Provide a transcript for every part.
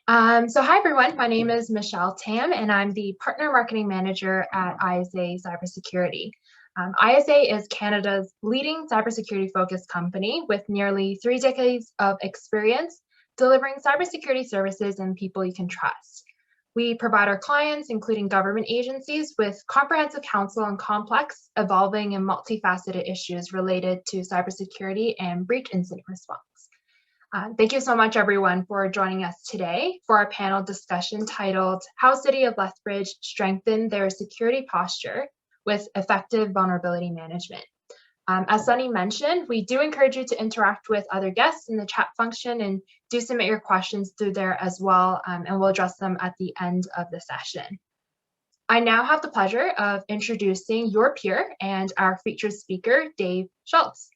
So hi everyone, my name is Michelle Tam and I'm the Partner Marketing Manager at ISA Cybersecurity. ISA is Canada's leading cybersecurity focused company with nearly 3 decades of experience delivering cybersecurity services and people you can trust. We provide our clients, including government agencies, with comprehensive counsel on complex, evolving and multifaceted issues related to cybersecurity and breach incident response. Thank you so much, everyone, for joining us today for our panel discussion titled How City of Lethbridge Strengthened Their Security Posture with Effective Vulnerability Management. As Sunny mentioned, we do encourage you to interact with other guests in the chat function and do submit your questions through there as well, and we'll address them at the end of the session. I now have the pleasure of introducing your peer and our featured speaker, Dave Schultz.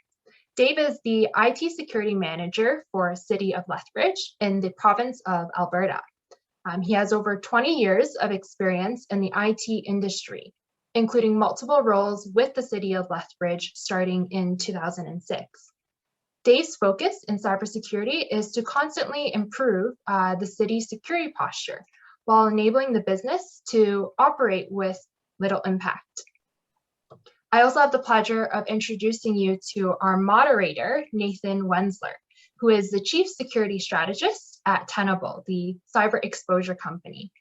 Dave is the IT Security Manager for City of Lethbridge in the province of Alberta. He has over 20 years of experience in the IT industry, including multiple roles with the City of Lethbridge starting in 2006. Dave's focus in cybersecurity is to constantly improve the city's security posture while enabling the business to operate with little impact. I also have the pleasure of introducing you to our moderator, Nathan Wenzler, who is the Chief Security Strategist at Tenable, the cyber exposure company.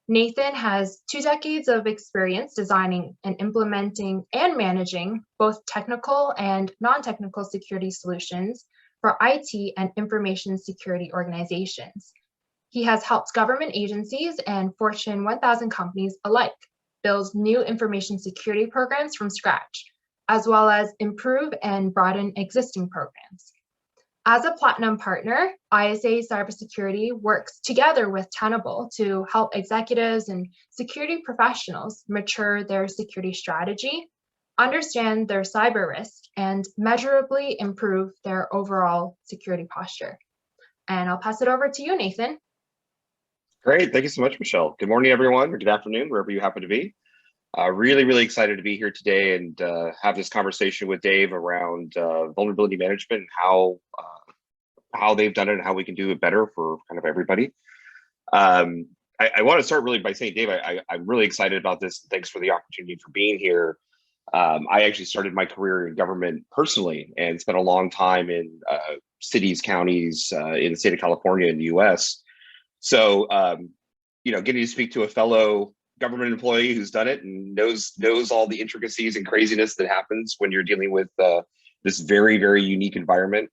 Nathan has 2 decades of experience designing and implementing and managing both technical and non-technical security solutions for IT and information security organizations. He has helped government agencies and Fortune 1000 companies alike build new information security programs from scratch, as well as improve and broaden existing programs. As a platinum partner, ISA Cybersecurity works together with Tenable to help executives and security professionals mature their security strategy, understand their cyber risk, and measurably improve their overall security posture. And I'll pass it over to you, Nathan. Great, thank you so much, Michelle. Good morning, everyone, or good afternoon, wherever you happen to be. Really excited to be here today and have this conversation with Dave around vulnerability management and how they've done it and how we can do it better for kind of everybody. I want to start really by saying, Dave, I'm really excited about this. Thanks for the opportunity for being here. I actually started my career in government personally and spent a long time in cities, counties in the state of California in the US. So, getting to speak to a fellow government employee who's done it and knows all the intricacies and craziness that happens when you're dealing with this very unique environment.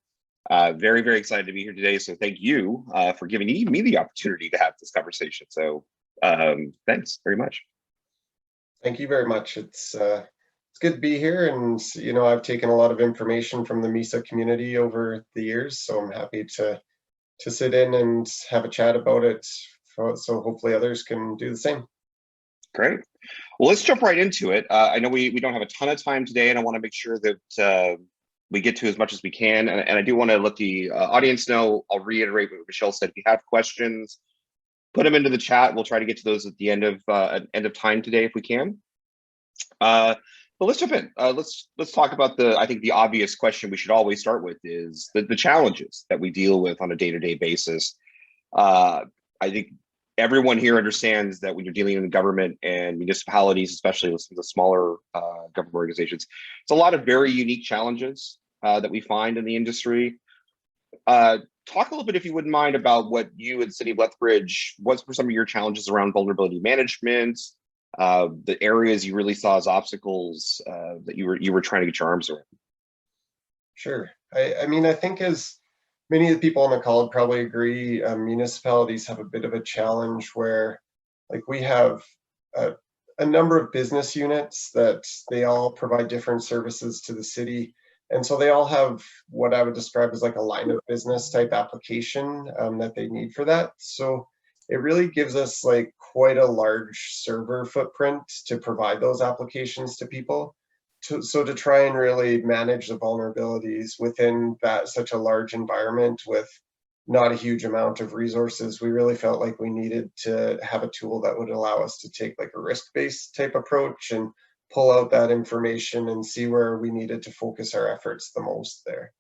Very excited to be here today. So thank you for giving me the opportunity to have this conversation. So thanks very much. Thank you very much. It's good to be here, and I've taken a lot of information from the MISA community over the years, so I'm happy to sit in and have a chat about it, so hopefully others can do the same. Great. Well, let's jump right into it. I know we don't have a ton of time today, and I want to make sure that we get to as much as we can. And I do want to let the audience know, I'll reiterate what Michelle said. If you have questions, put them into the chat. We'll try to get to those at the end of time today if we can. But let's jump in. Let's talk about I think the obvious question we should always start with is the challenges that we deal with on a day-to-day basis. I think everyone here understands that when you're dealing in government and municipalities, especially with some of the smaller government organizations, it's a lot of very unique challenges that we find in the industry. Talk a little bit, if you wouldn't mind, about what you at City of Lethbridge, what were some of your challenges around vulnerability management, the areas you really saw as obstacles that you were trying to get your arms around. Sure. I mean, I think as many of the people on the call would probably agree, municipalities have a bit of a challenge where, like, we have a number of business units that they all provide different services to the city. And so they all have what I would describe as like a line of business type application that they need for that. So it really gives us like quite a large server footprint to provide those applications to people. So to try and really manage the vulnerabilities within that such a large environment with not a huge amount of resources, we really felt like we needed to have a tool that would allow us to take like a risk-based type approach and pull out that information and see where we needed to focus our efforts the most there.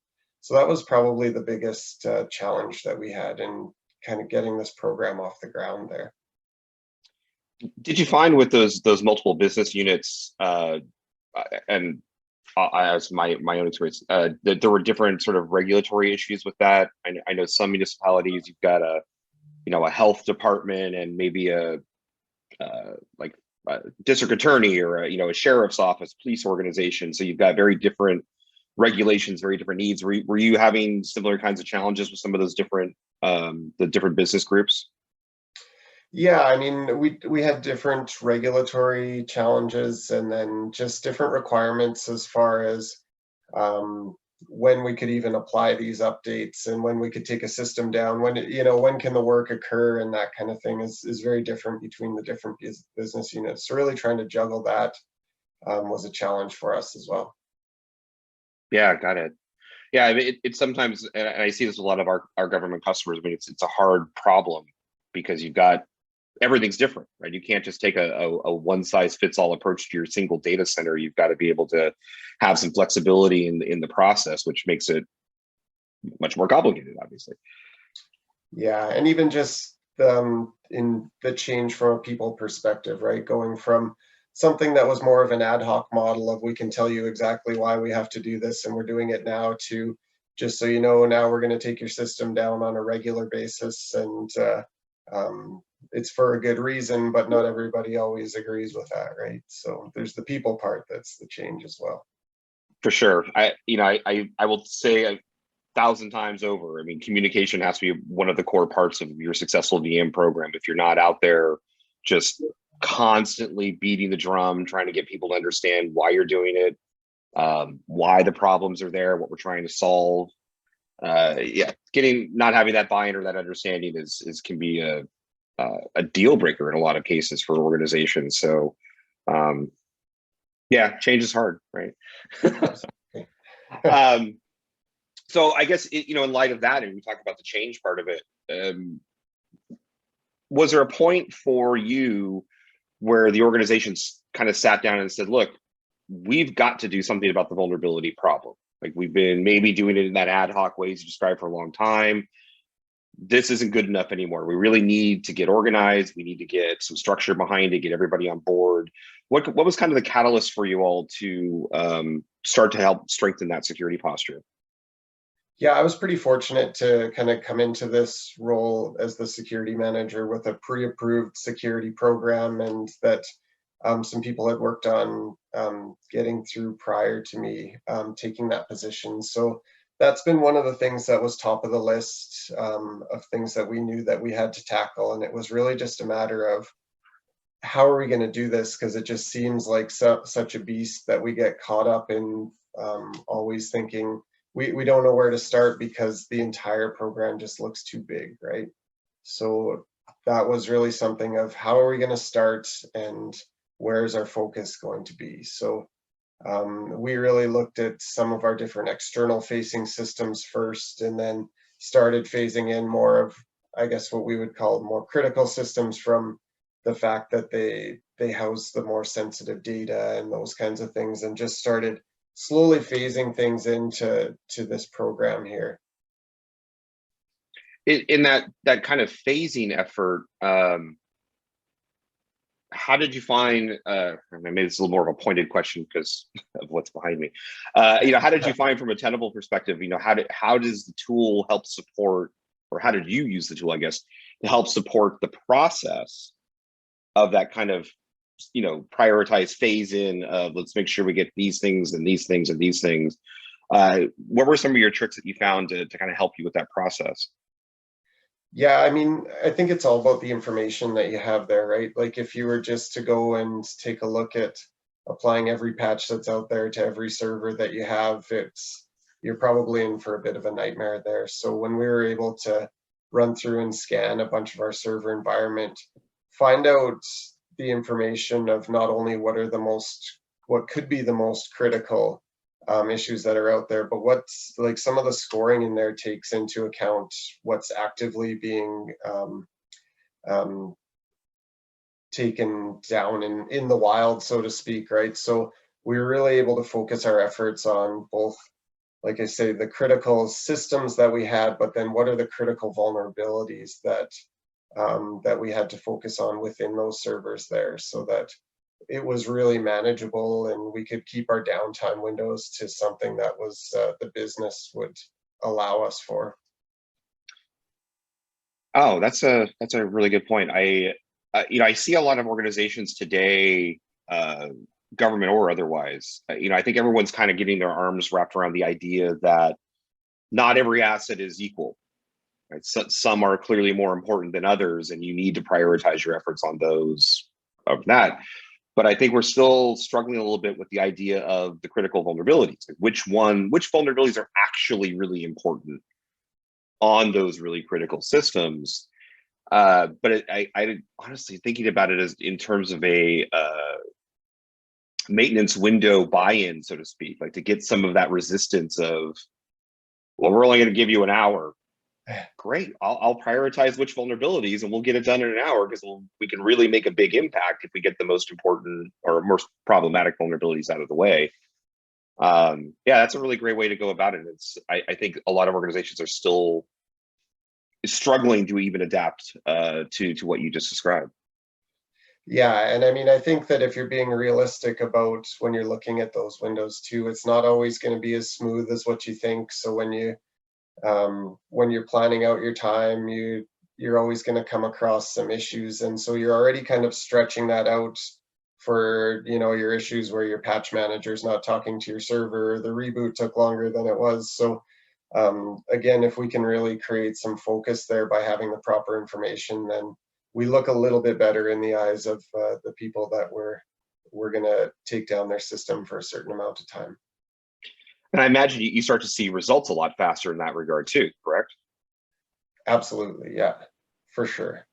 So that was probably the biggest challenge that we had in kind of getting this program off the ground there. Did you find with those multiple business units, and as my own experience, that there were different sort of regulatory issues with that? I know some municipalities, you've got a health department and maybe a like a district attorney or a sheriff's office, police organization. So you've got very different regulations, very different needs. Were you having similar kinds of challenges with some of those different the different business groups? Yeah, I mean, we had different regulatory challenges and then just different requirements as far as when we could even apply these updates and when we could take a system down, when can the work occur, and that kind of thing is very different between the different business units. So really trying to juggle that was a challenge for us as well. Yeah, got it. Yeah, I mean, it's sometimes, and I see this with a lot of our government customers. I mean, it's a hard problem because you've got everything's different, right? You can't just take a one size fits all approach to your single data center. You've got to be able to have some flexibility in the process, which makes it much more complicated, obviously. Yeah, and even just in the change from a people perspective, right? Going from something that was more of an ad hoc model of we can tell you exactly why we have to do this and we're doing it now, to just so you know, now we're going to take your system down on a regular basis, and it's for a good reason, but not everybody always agrees with that, right? So there's the people part that's the change as well. For sure. I will say 1,000 times over, I mean, communication has to be one of the core parts of your successful VM program. If you're not out there just constantly beating the drum, trying to get people to understand why you're doing it, why the problems are there, what we're trying to solve, not having that buy-in or that understanding can be a deal breaker in a lot of cases for organizations. So change is hard, right? So I guess in light of that, and we talked about the change part of it, was there a point for you where the organizations kind of sat down and said, look, we've got to do something about the vulnerability problem? Like, we've been maybe doing it in that ad hoc ways you described for a long time. This isn't good enough anymore. We really need to get organized. We need to get some structure behind it, get everybody on board. What was kind of the catalyst for you all to start to help strengthen that security posture? Yeah, I was pretty fortunate to kind of come into this role as the security manager with a pre-approved security program, and that some people had worked on getting through prior to me taking that position. So that's been one of the things that was top of the list of things that we knew that we had to tackle. And it was really just a matter of how are we going to do this? Because it just seems like such a beast that we get caught up in always thinking we don't know where to start because the entire program just looks too big, right? So that was really something of how are we going to start and where's our focus going to be? So we really looked at some of our different external facing systems first, and then started phasing in more of, I guess, what we would call more critical systems, from the fact that they house the more sensitive data and those kinds of things, and just started slowly phasing things into this program here. In that kind of phasing effort, how did you find, maybe it's a little more of a pointed question because of what's behind me, how did you find from a Tenable perspective, how does the tool help support, or how did you use the tool, I guess, to help support the process of that kind of, prioritize phase in of, let's make sure we get these things and these things and these things. What were some of your tricks that you found to kind of help you with that process? Yeah, I mean, I think it's all about the information that you have there, right? Like, if you were just to go and take a look at applying every patch that's out there to every server that you have, you're probably in for a bit of a nightmare there. So when we were able to run through and scan a bunch of our server environment, find out the information of not only what could be the most critical issues that are out there, but what's like some of the scoring in there takes into account what's actively being taken down in the wild, so to speak, right? So we were really able to focus our efforts on both like I say, the critical systems that we had, but then what are the critical vulnerabilities that that we had to focus on within those servers there, so that it was really manageable and we could keep our downtime windows to something that was the business would allow us for. Oh, that's a really good point. I see a lot of organizations today, government or otherwise. I think everyone's kind of getting their arms wrapped around the idea that not every asset is equal. Right? So, some are clearly more important than others, and you need to prioritize your efforts on those of that. But I think we're still struggling a little bit with the idea of the critical vulnerabilities. Which vulnerabilities are actually really important on those really critical systems? But I honestly, thinking about it as in terms of a maintenance window buy-in, so to speak, like to get some of that resistance of, well, we're only going to give you an hour. Great, I'll prioritize which vulnerabilities and we'll get it done in an hour, because we can really make a big impact if we get the most important or most problematic vulnerabilities out of the way. Yeah, that's a really great way to go about it. I think a lot of organizations are still struggling to even adapt to what you just described. Yeah, and I mean, I think that if you're being realistic about when you're looking at those windows too, it's not always going to be as smooth as what you think. So when you're planning out your time, you're always going to come across some issues, and so you're already kind of stretching that out for your issues where your patch manager's not talking to your server, the reboot took longer than it was. So again, if we can really create some focus there by having the proper information, then we look a little bit better in the eyes of the people that we're going to take down their system for a certain amount of time. And I imagine you start to see results a lot faster in that regard too, correct? Absolutely, yeah, for sure.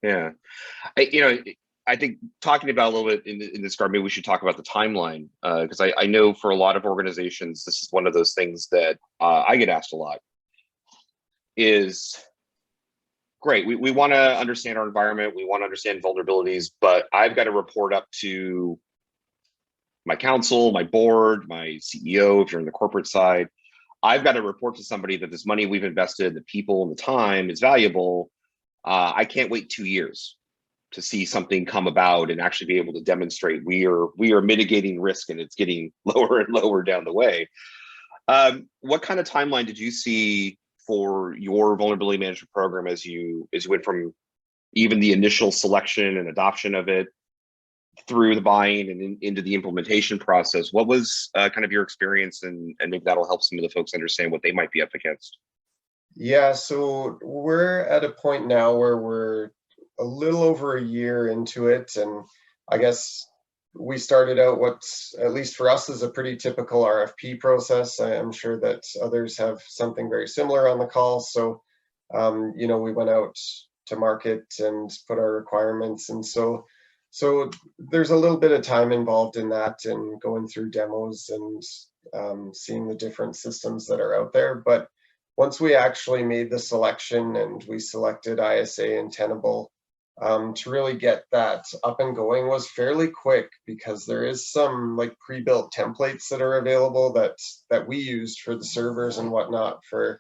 Yeah, I think talking about a little bit in this regard, maybe we should talk about the timeline, because I know for a lot of organizations, this is one of those things that I get asked a lot. Is great. We want to understand our environment. We want to understand vulnerabilities, but I've got to report up to my council, my board, my CEO, if you're in the corporate side. I've got to report to somebody that this money we've invested, the people and the time is valuable. I can't wait 2 years to see something come about and actually be able to demonstrate we are mitigating risk and it's getting lower and lower down the way. What kind of timeline did you see for your vulnerability management program as you went from even the initial selection and adoption of it through the buying and into the implementation process? What was kind of your experience, and maybe that'll help some of the folks understand what they might be up against? Yeah, so we're at a point now where we're a little over a year into it, and I guess we started out what's, at least for us, is a pretty typical RFP process. I'm sure that others have something very similar on the call. So, we went out to market and put our requirements, and so there's a little bit of time involved in that, and going through demos and seeing the different systems that are out there. But once we actually made the selection and we selected ISA and Tenable, to really get that up and going was fairly quick, because there is some like pre-built templates that are available that we used for the servers and whatnot for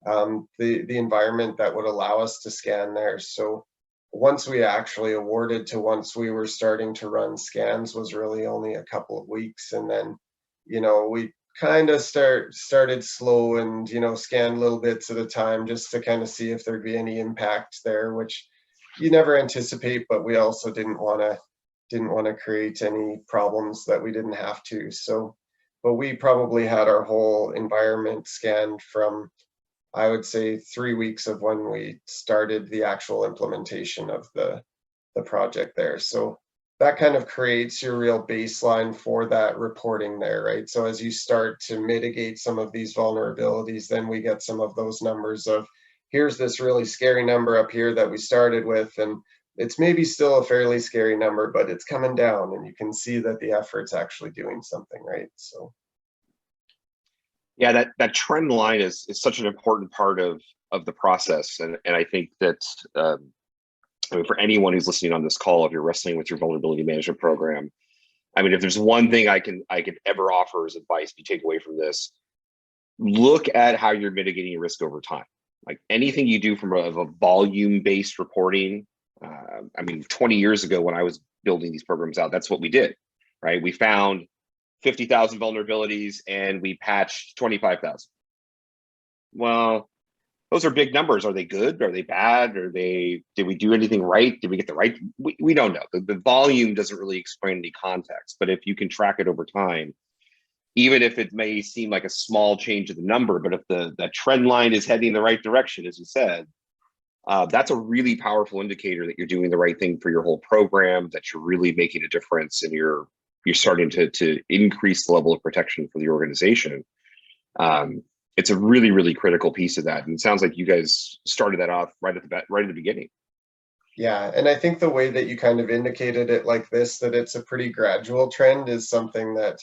the environment that would allow us to scan there. So once we actually awarded to once we were starting to run scans was really only a couple of weeks, and then we kind of started slow and scan little bits at a time just to kind of see if there'd be any impact there, which you never anticipate, but we also didn't want to create any problems that we didn't have to. So, but we probably had our whole environment scanned from, I would say, 3 weeks of when we started the actual implementation of the project there. So that kind of creates your real baseline for that reporting there, right? So as you start to mitigate some of these vulnerabilities, then we get some of those numbers of, here's this really scary number up here that we started with, and it's maybe still a fairly scary number, but it's coming down, and you can see that the effort's actually doing something, right? So yeah, that trend line is such an important part of the process, and I think that I mean, for anyone who's listening on this call, if you're wrestling with your vulnerability management program, I mean, if there's one thing I can ever offer as advice you take away from this, look at how you're mitigating your risk over time. Like anything you do from a volume-based reporting. I mean, 20 years ago when I was building these programs out, that's what we did, right? We found 50,000 vulnerabilities and we patched 25,000. Well, those are big numbers. Are they good? Are they bad? Did we do anything right? Did we get the right? We don't know. The volume doesn't really explain any context, but if you can track it over time, even if it may seem like a small change of the number, but if that trend line is heading the right direction, as you said, that's a really powerful indicator that you're doing the right thing for your whole program, that you're really making a difference and you're starting to increase the level of protection for the organization. It's a really, really critical piece of that. And it sounds like you guys started that off right at the beginning. Yeah, and I think the way that you kind of indicated it like this, that it's a pretty gradual trend, is something that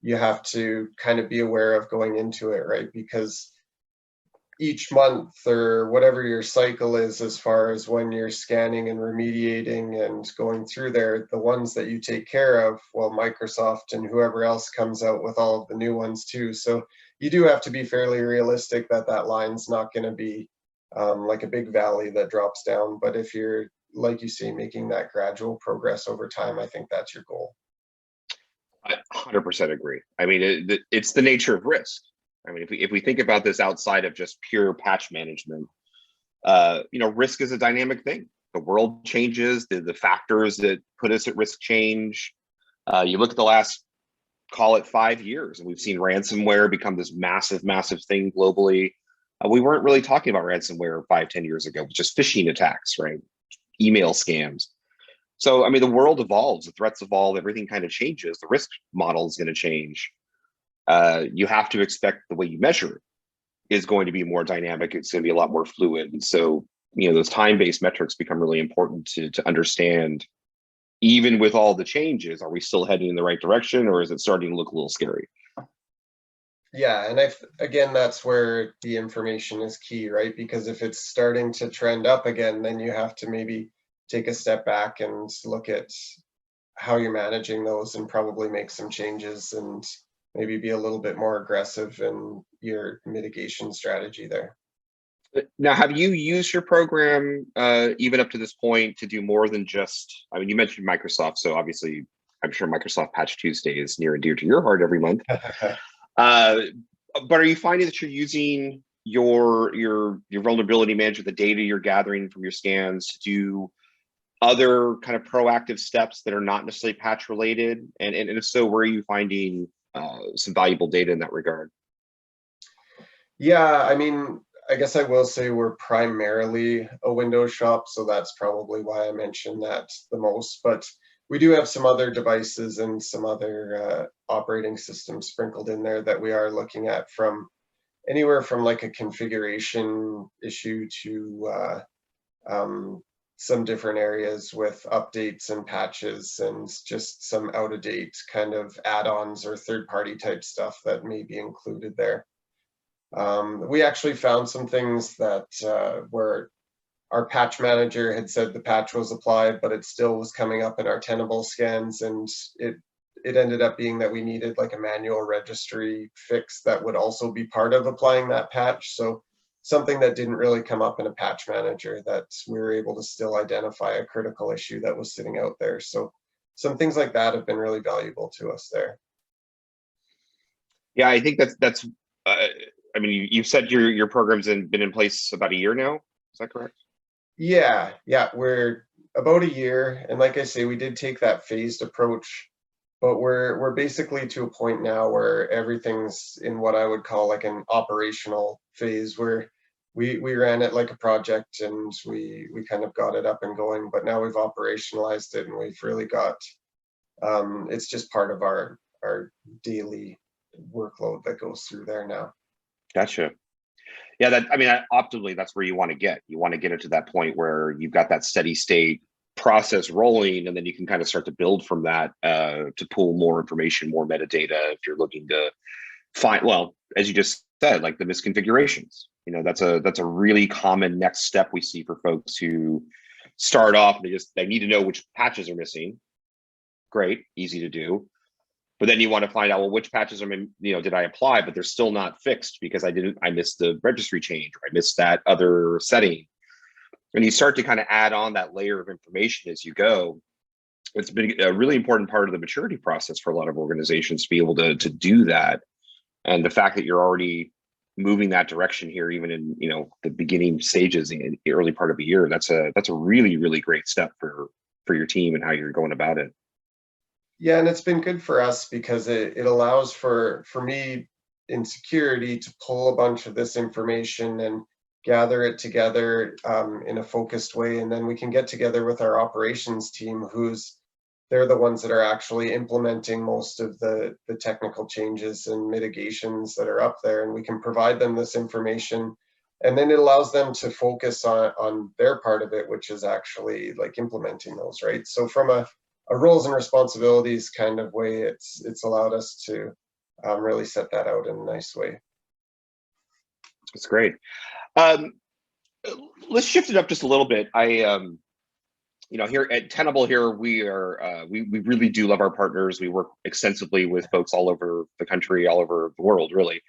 you have to kind of be aware of going into it, right? Because each month or whatever your cycle is, as far as when you're scanning and remediating and going through there, the ones that you take care of, well, Microsoft and whoever else comes out with all of the new ones too. So you do have to be fairly realistic that that line's not going to be like a big valley that drops down. But if you're, like you say, making that gradual progress over time, I think that's your goal. I 100% agree. I mean, it's the nature of risk. I mean, if we think about this outside of just pure patch management, risk is a dynamic thing. The world changes, the factors that put us at risk change. You look at the last, call it 5 years, and we've seen ransomware become this massive, massive thing globally. We weren't really talking about ransomware 5-10 years ago, just phishing attacks, right? Email scams. So, I mean, the world evolves, the threats evolve, everything kind of changes. The risk model is going to change. You have to expect the way you measure it is going to be more dynamic. It's going to be a lot more fluid. And so, those time-based metrics become really important to understand. Even with all the changes, are we still heading in the right direction, or is it starting to look a little scary? Yeah, and again, that's where the information is key, right? Because if it's starting to trend up again, then you have to maybe take a step back and look at how you're managing those and probably make some changes and maybe be a little bit more aggressive in your mitigation strategy there. Now, have you used your program even up to this point to do more than just, I mean, you mentioned Microsoft, so obviously I'm sure Microsoft Patch Tuesday is near and dear to your heart every month. But are you finding that you're using your vulnerability management, the data you're gathering from your scans, to do other kind of proactive steps that are not necessarily patch related? And if so, where are you finding some valuable data in that regard? Yeah, I mean, I guess I will say we're primarily a Windows shop, so that's probably why I mentioned that the most. But we do have some other devices and some other operating systems sprinkled in there that we are looking at, from anywhere from like a configuration issue to some different areas with updates and patches and just some out-of-date kind of add-ons or third-party type stuff that may be included there. We actually found some things that where our patch manager had said the patch was applied, but it still was coming up in our Tenable scans, and it ended up being that we needed like a manual registry fix that would also be part of applying that patch. So something that didn't really come up in a patch manager, that we were able to still identify a critical issue that was sitting out there. So some things like that have been really valuable to us there. Yeah, I think that's I mean, you said your program's been in place about a year now. Is that correct? Yeah, we're about a year, and like I say, we did take that phased approach, but we're basically to a point now where everything's in what I would call like an operational phase, where we ran it like a project and we kind of got it up and going, but now we've operationalized it and we've really got it's just part of our daily workload that goes through there now. Gotcha. Yeah, I mean, optimally, that's where you want to get. You want to get it to that point where you've got that steady state process rolling, and then you can kind of start to build from that to pull more information, more metadata if you're looking to find, well, as you just said, like the misconfigurations. That's a really common next step we see for folks who start off. They need to know which patches are missing. Great, easy to do. but then you want to find out, well, which patches did I apply, but they're still not fixed because I missed the registry change, or I missed that other setting. And you start to kind of add on that layer of information as you go. It's been a really important part of the maturity process for a lot of organizations to be able to do that. And the fact that you're already moving that direction here, even in the beginning stages in the early part of the year, that's a really, really great step for your team and how you're going about it. Yeah, and it's been good for us because it allows for me in security to pull a bunch of this information and gather it together in a focused way, and then we can get together with our operations team, they're the ones that are actually implementing most of the technical changes and mitigations that are up there, and we can provide them this information, and then it allows them to focus on their part of it, which is actually like implementing those, right? So from a roles and responsibilities kind of way, it's allowed us to really set that out in a nice way. That's great. Let's shift it up just a little bit. Here at Tenable, we really do love our partners. We work extensively with folks all over the country, all over the world, really.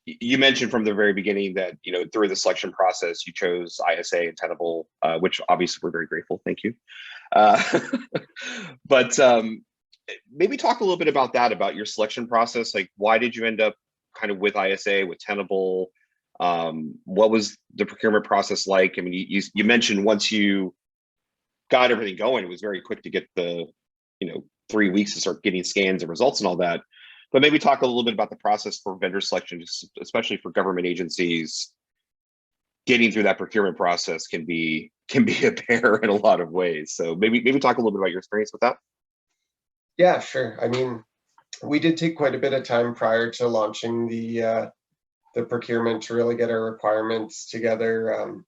You mentioned from the very beginning that through the selection process you chose ISA and Tenable, which obviously we're very grateful. Thank you. But maybe talk a little bit about that, about your selection process. Like, why did you end up kind of with ISA, with Tenable? What was the procurement process like? I mean, you mentioned once you got everything going, it was very quick to get the 3 weeks to start getting scans and results and all that. But maybe talk a little bit about the process for vendor selection, especially for government agencies. Getting through that procurement process can be a bear in a lot of ways. So maybe talk a little bit about your experience with that. Yeah, sure. I mean, we did take quite a bit of time prior to launching the procurement to really get our requirements together.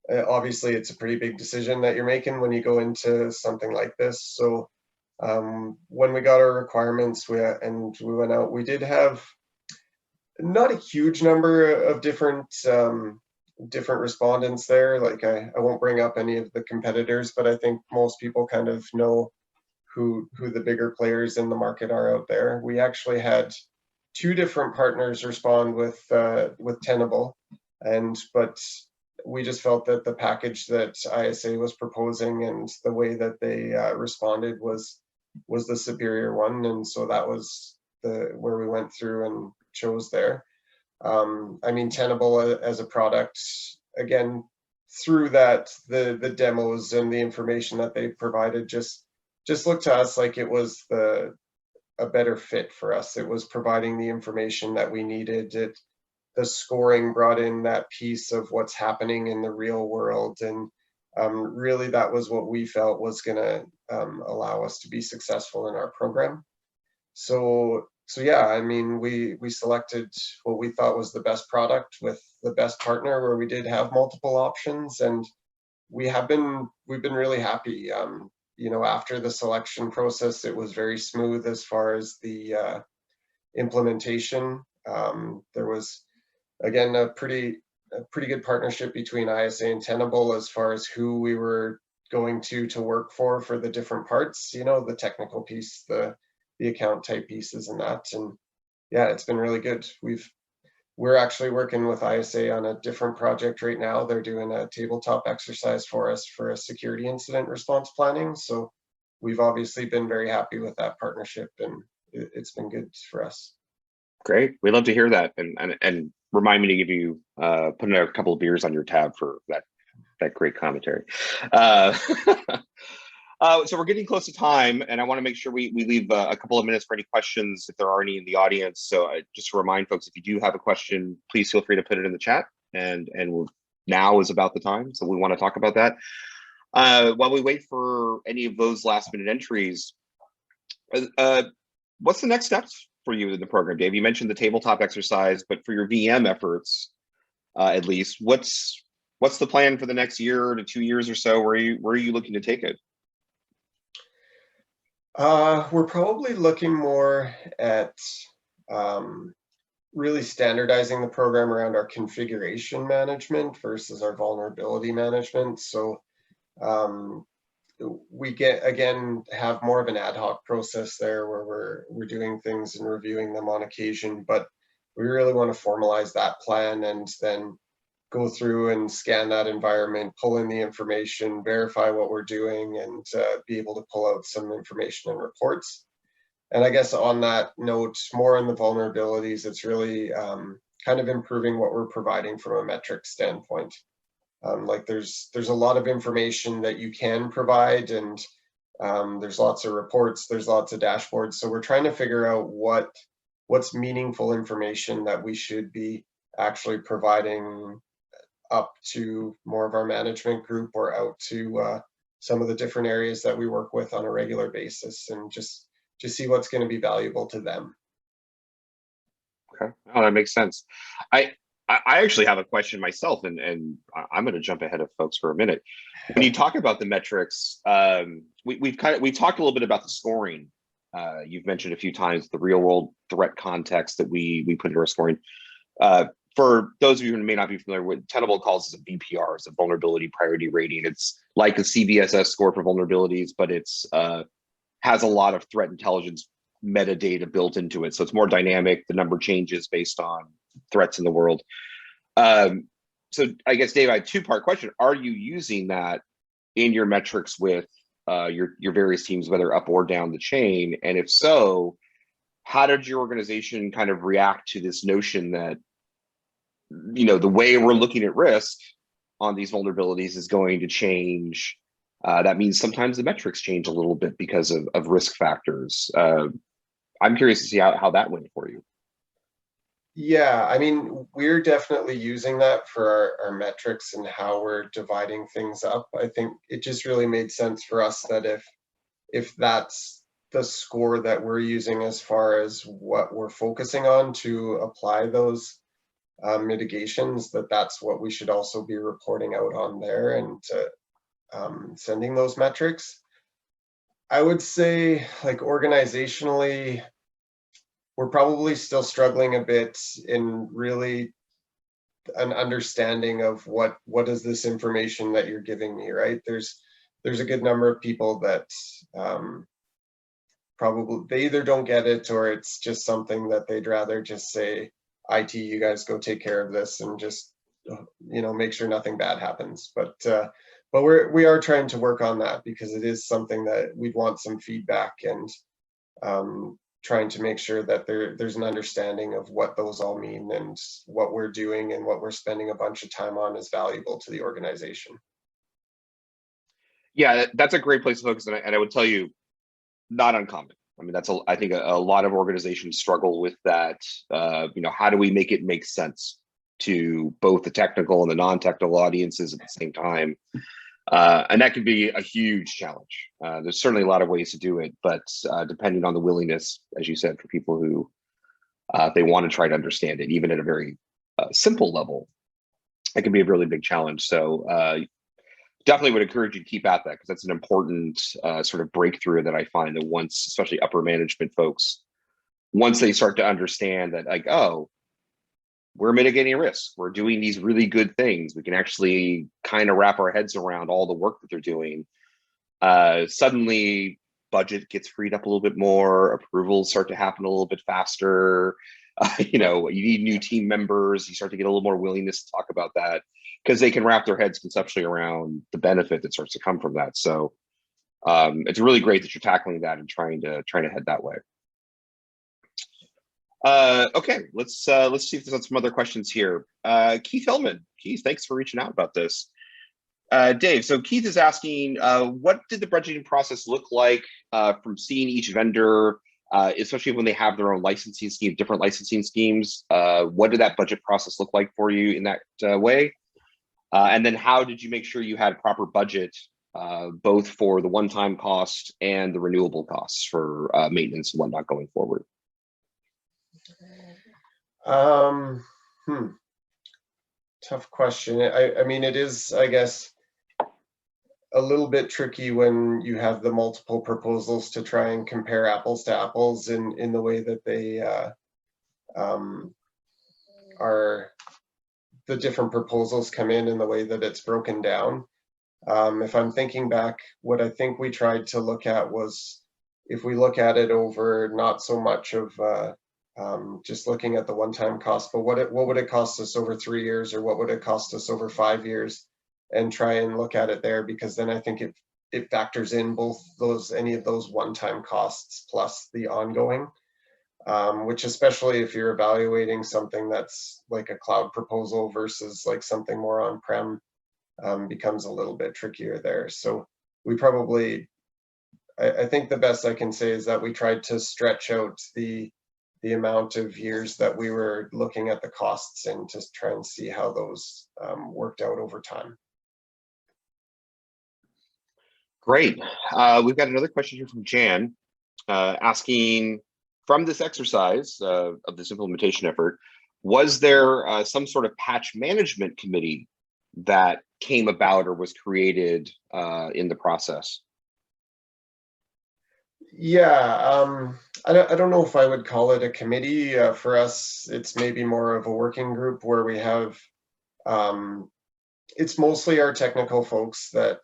Obviously, it's a pretty big decision that you're making when you go into something like this. So when we got our requirements, we went out, we did have not a huge number of different respondents there. Like I won't bring up any of the competitors, but I think most people kind of know who the bigger players in the market are out there. We actually had 2 different partners respond with Tenable, but we just felt that the package that ISA was proposing and the way that they responded was the superior one, and so that was where we went through and chose there. I mean, Tenable as a product, again, through that the demos and the information that they provided just looked to us like it was a better fit for us. It was providing the information that we needed. The scoring brought in that piece of what's happening in the real world, and really that was what we felt was going to allow us to be successful in our program. So yeah, I mean, we selected what we thought was the best product with the best partner, where we did have multiple options, and we've been really happy. After the selection process, it was very smooth as far as the implementation. There was, again, a pretty good partnership between ISA and Tenable as far as who we were going to work for the different parts, the technical piece, the account type pieces and that. And yeah, it's been really good. We're actually working with ISA on a different project right now. They're doing a tabletop exercise for us for a security incident response planning. So we've obviously been very happy with that partnership, and it's been good for us. Great. We love to hear that, and remind me to give you put in a couple of beers on your tab for that great commentary. So we're getting close to time, and I want to make sure we leave a couple of minutes for any questions if there are any in the audience. So just to remind folks, if you do have a question, please feel free to put it in the chat, and now is about the time. So we want to talk about that. While we wait for any of those last minute entries, what's the next steps for you in the program, Dave? You mentioned the tabletop exercise, but for your VM efforts, at least, what's the plan for the next year to 2 years or so? Where are you looking to take it? We're probably looking more at really standardizing the program around our configuration management versus our vulnerability management. So we have more of an ad hoc process there where we're doing things and reviewing them on occasion, but we really want to formalize that plan and then go through and scan that environment, pull in the information, verify what we're doing, and be able to pull out some information and reports. And I guess on that note, more in the vulnerabilities, it's really kind of improving what we're providing from a metric standpoint. Like there's a lot of information that you can provide, and there's lots of reports, there's lots of dashboards. So we're trying to figure out what's meaningful information that we should be actually providing up to more of our management group or out to some of the different areas that we work with on a regular basis, and just see what's going to be valuable to them. Okay, oh, that makes sense. I actually have a question myself, and I'm going to jump ahead of folks for a minute. When you talk about the metrics, we've talked a little bit about the scoring. You've mentioned a few times the real world threat context that we put into our scoring. For those of you who may not be familiar with, Tenable calls it a VPR, it's a vulnerability priority rating. It's like a CVSS score for vulnerabilities, but it's has a lot of threat intelligence metadata built into it. So it's more dynamic. The number changes based on threats in the world. So I guess, Dave, I have a two-part question. Are you using that in your metrics with your various teams, whether up or down the chain? And if so, how did your organization kind of react to this notion that, you know, the way we're looking at risk on these vulnerabilities is going to change? That means sometimes the metrics change a little bit because of risk factors. I'm curious to see how that went for you. Yeah, I mean, we're definitely using that for our metrics and how we're dividing things up. I think it just really made sense for us that if that's the score that we're using as far as what we're focusing on to apply those mitigations, that's what we should also be reporting out on there and sending those metrics. I would say, like, organizationally, we're probably still struggling a bit in really an understanding of what is this information that you're giving me, right? There's a good number of people that probably they either don't get it or it's just something that they'd rather just say, IT, you guys go take care of this and just, you know, make sure nothing bad happens. But we are trying to work on that because it is something that we'd want some feedback and trying to make sure that there's an understanding of what those all mean and what we're doing and what we're spending a bunch of time on is valuable to the organization. Yeah, that's a great place to focus, and I would tell you, not uncommon. I mean, I think a lot of organizations struggle with that. You know, how do we make it make sense to both the technical and the non-technical audiences at the same time? And that can be a huge challenge. There's certainly a lot of ways to do it, but depending on the willingness, as you said, for people who they want to try to understand it, even at a very simple level, it can be a really big challenge. So definitely would encourage you to keep at that, because that's an important sort of breakthrough that I find that once, especially upper management folks, once they start to understand that, like, oh, we're mitigating risk, we're doing these really good things, we can actually kind of wrap our heads around all the work that they're doing. Suddenly budget gets freed up a little bit more, approvals start to happen a little bit faster. You know, you need new team members, you start to get a little more willingness to talk about that because they can wrap their heads conceptually around the benefit that starts to come from that. So it's really great that you're tackling that and trying to head that way. Okay, let's see if there's some other questions here. Keith Hellman. Keith, thanks for reaching out about this. Dave, so Keith is asking, what did the budgeting process look like from seeing each vendor, especially when they have their own licensing scheme, different licensing schemes? What did that budget process look like for you in that way? And then how did you make sure you had proper budget, both for the one-time cost and the renewable costs for maintenance and whatnot going forward? Tough question. I mean, it is, I guess, a little bit tricky when you have the multiple proposals to try and compare apples to apples in the way that they are, the different proposals come in and the way that it's broken down. If I'm thinking back, what I think we tried to look at was, if we look at it over not so much of just looking at the one-time cost, but what would it cost us over 3 years, or what would it cost us over 5 years, and try and look at it there, because then I think it factors in both any of those one-time costs plus the ongoing, which, especially if you're evaluating something that's like a cloud proposal versus like something more on-prem, becomes a little bit trickier there. So we probably, I think the best I can say is that we tried to stretch out the amount of years that we were looking at the costs and to try and see how those worked out over time. Great. We've got another question here from Jan, asking, from this exercise of this implementation effort, was there some sort of patch management committee that came about or was created in the process? Yeah, I don't know if I would call it a committee. For us, it's maybe more of a working group where we have, it's mostly our technical folks that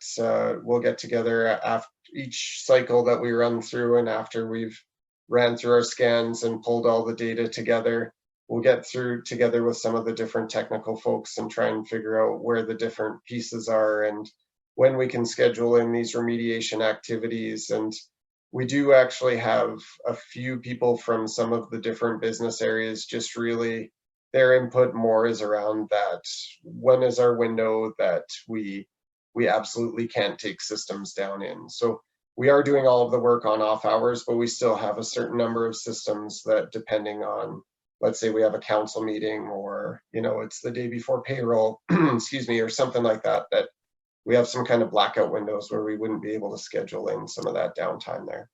will get together after each cycle that we run through, and after we've ran through our scans and pulled all the data together, we'll get through together with some of the different technical folks and try and figure out where the different pieces are and when we can schedule in these remediation activities. And we do actually have a few people from some of the different business areas, just really their input more is around that. When is our window that we absolutely can't take systems down in? So we are doing all of the work on off hours, but we still have a certain number of systems that, depending on, let's say we have a council meeting, or, you know, it's the day before payroll, excuse me, or something like that, that we have some kind of blackout windows where we wouldn't be able to schedule in some of that downtime there.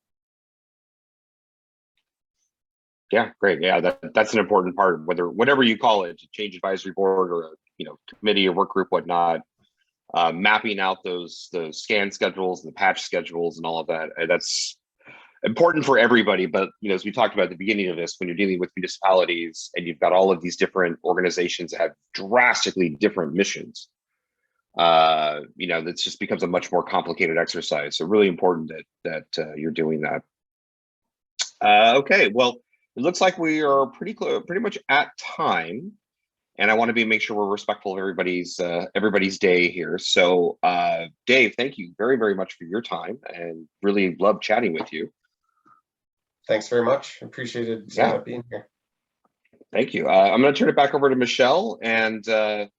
Yeah, great. Yeah, that's an important part. Whatever you call it, change advisory board or a committee or work group, whatnot, mapping out the scan schedules and the patch schedules and all of that. That's important for everybody. But as we talked about at the beginning of this, when you're dealing with municipalities and you've got all of these different organizations that have drastically different missions, that just becomes a much more complicated exercise. So really important that you're doing that. Okay, well, it looks like we are pretty much at time, and I want to make sure we're respectful of everybody's day here. So, Dave, thank you very, very much for your time, and really loved chatting with you. Thanks very much. Appreciated being here. Thank you. I'm going to turn it back over to Michelle, and thank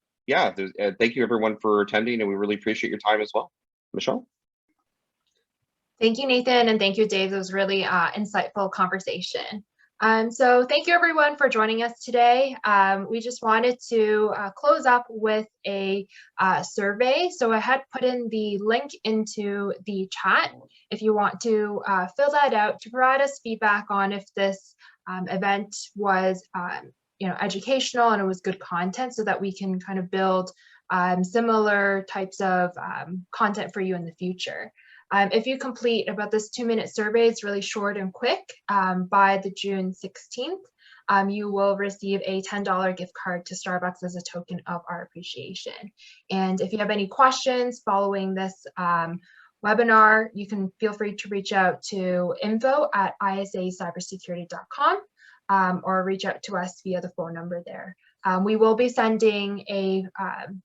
you everyone for attending, and we really appreciate your time as well. Michelle? Thank you, Nathan, and thank you, Dave. It was really insightful conversation. So thank you everyone for joining us today. We just wanted to close up with a survey. So I had put in the link into the chat if you want to fill that out to provide us feedback on if this event was educational and it was good content, so that we can kind of build similar types of content for you in the future. If you complete about this 2-minute survey, it's really short and quick, by the June 16th, you will receive a $10 gift card to Starbucks as a token of our appreciation. And if you have any questions following this webinar, you can feel free to reach out to info@isacybersecurity.com, or reach out to us via the phone number there. We will be sending a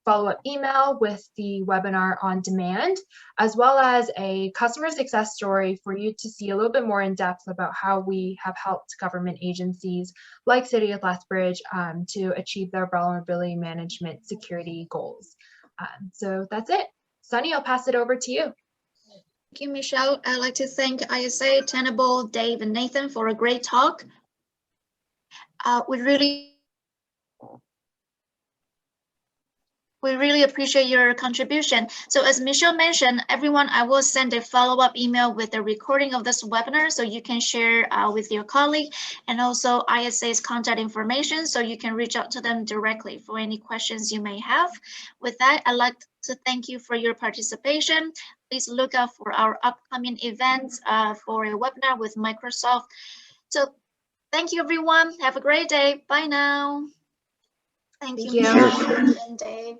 follow-up email with the webinar on demand, as well as a customer success story for you to see a little bit more in depth about how we have helped government agencies like City of Lethbridge to achieve their vulnerability management security goals. So that's it. Sunny, I'll pass it over to you. Thank you, Michelle. I'd like to thank ISA, Tenable, Dave, and Nathan for a great talk. We really appreciate your contribution. So as Michelle mentioned, everyone, I will send a follow-up email with the recording of this webinar so you can share with your colleague, and also ISA's contact information so you can reach out to them directly for any questions you may have. With that, I'd like to thank you for your participation. Please look out for our upcoming events for a webinar with Microsoft. So thank you, everyone. Have a great day. Bye now. Thank you, Michelle and Dave.